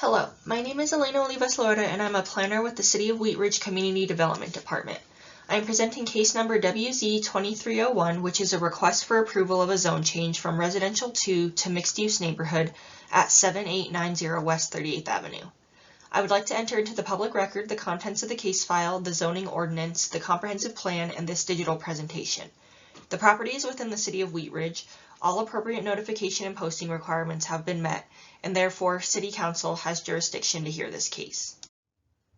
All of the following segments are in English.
Hello, my name is Elena Olivas-Lorda and I'm a planner with the City of Wheat Ridge Community Development Department. I am presenting case number WZ-23-01, which is a request for approval of a zone change from residential 2 to mixed-use neighborhood at 7890 West 38th Avenue. I would like to enter into the public record the contents of the case file, the zoning ordinance, the comprehensive plan, and this digital presentation. The property is within the City of Wheat Ridge. All appropriate notification and posting requirements have been met, and therefore City Council has jurisdiction to hear this case.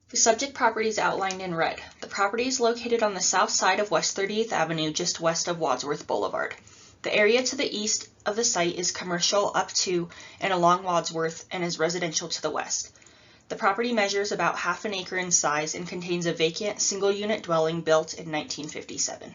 The subject property is outlined in red. The property is located on the south side of West 38th Avenue, just west of Wadsworth Boulevard. The area to the east of the site is commercial up to and along Wadsworth and is residential to the west. The property measures about half an acre in size and contains a vacant single-unit dwelling built in 1957.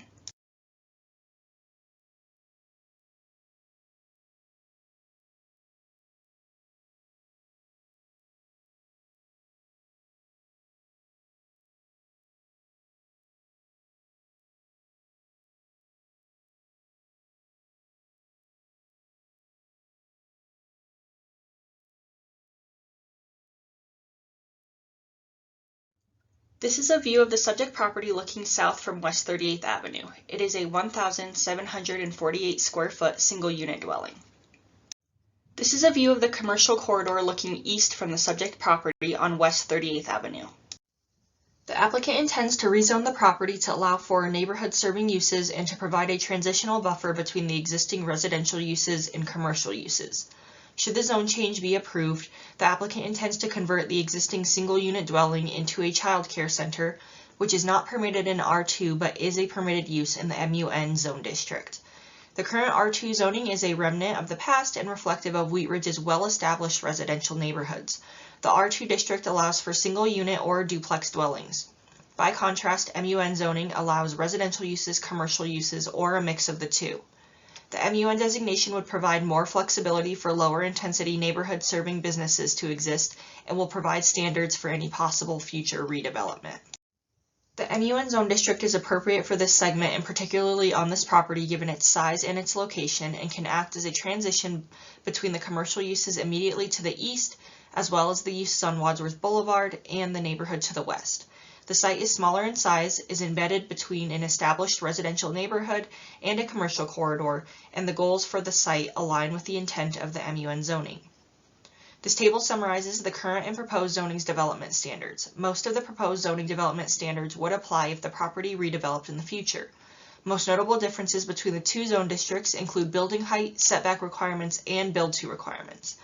This is a view of the subject property looking south from West 38th Avenue. It is a 1,748 square foot single unit dwelling. This is a view of the commercial corridor looking east from the subject property on West 38th Avenue. The applicant intends to rezone the property to allow for neighborhood serving uses and to provide a transitional buffer between the existing residential uses and commercial uses. Should the zone change be approved, the applicant intends to convert the existing single-unit dwelling into a child care center, which is not permitted in R2 but is a permitted use in the MUN zone district. The current R2 zoning is a remnant of the past and reflective of Wheat Ridge's well-established residential neighborhoods. The R2 district allows for single-unit or duplex dwellings. By contrast, MUN zoning allows residential uses, commercial uses, or a mix of the two. The MUN designation would provide more flexibility for lower intensity neighborhood serving businesses to exist and will provide standards for any possible future redevelopment. The MUN zone district is appropriate for this segment and particularly on this property given its size and its location, and can act as a transition between the commercial uses immediately to the east as well as the uses on Wadsworth Boulevard and the neighborhood to the west. The site is smaller in size, is embedded between an established residential neighborhood and a commercial corridor, and the goals for the site align with the intent of the MUN zoning. This table summarizes the current and proposed zoning's development standards. Most of the proposed zoning development standards would apply if the property redeveloped in the future. Most notable differences between the two zone districts include building height, setback requirements, and build-to requirements.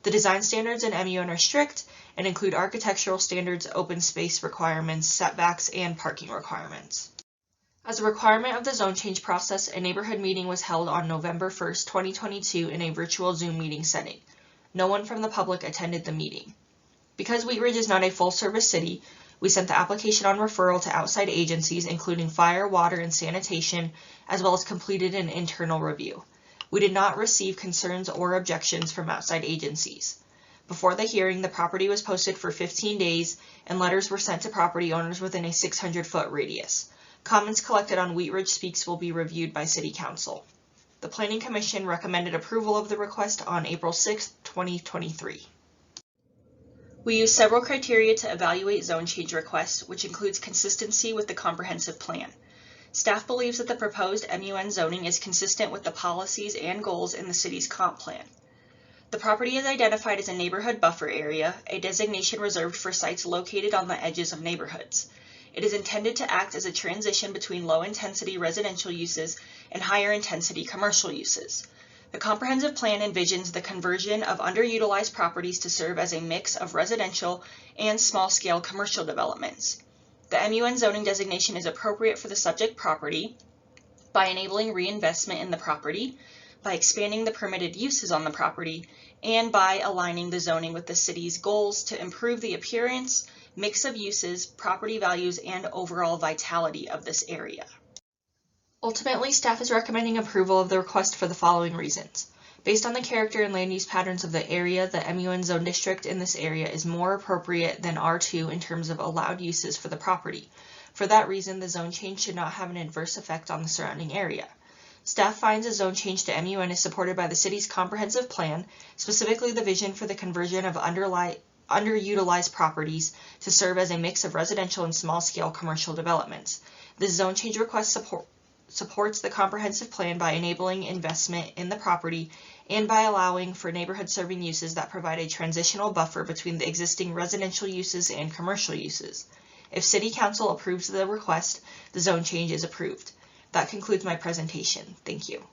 The design standards in MUN are strict and include architectural standards, open space requirements, setbacks, and parking requirements. As a requirement of the zone change process, a neighborhood meeting was held on November 1, 2022 in a virtual Zoom meeting setting. No one from the public attended the meeting. Because Wheat Ridge is not a full-service city, we sent the application on referral to outside agencies including fire, water, and sanitation, as well as completed an internal review. We did not receive concerns or objections from outside agencies. Before the hearing, the property was posted for 15 days and letters were sent to property owners within a 600-foot radius. Comments collected on Wheat Ridge Speaks will be reviewed by City Council. The Planning Commission recommended approval of the request on April 6, 2023. We use several criteria to evaluate zone change requests, which includes consistency with the comprehensive plan. Staff believes that the proposed MUN zoning is consistent with the policies and goals in the city's comp plan. The property is identified as a neighborhood buffer area, a designation reserved for sites located on the edges of neighborhoods. It is intended to act as a transition between low-intensity residential uses and higher-intensity commercial uses. The comprehensive plan envisions the conversion of underutilized properties to serve as a mix of residential and small-scale commercial developments. The MUN zoning designation is appropriate for the subject property by enabling reinvestment in the property, by expanding the permitted uses on the property, and by aligning the zoning with the city's goals to improve the appearance, mix of uses, property values, and overall vitality of this area. Ultimately, staff is recommending approval of the request for the following reasons. Based on the character and land use patterns of the area, the MUN zone district in this area is more appropriate than R2 in terms of allowed uses for the property. For that reason, the zone change should not have an adverse effect on the surrounding area. Staff finds a zone change to MUN is supported by the city's comprehensive plan, specifically the vision for the conversion of underutilized properties to serve as a mix of residential and small-scale commercial developments. This zone change request supports the comprehensive plan by enabling investment in the property and by allowing for neighborhood-serving uses that provide a transitional buffer between the existing residential uses and commercial uses. If City Council approves the request, the zone change is approved. That concludes my presentation. Thank you.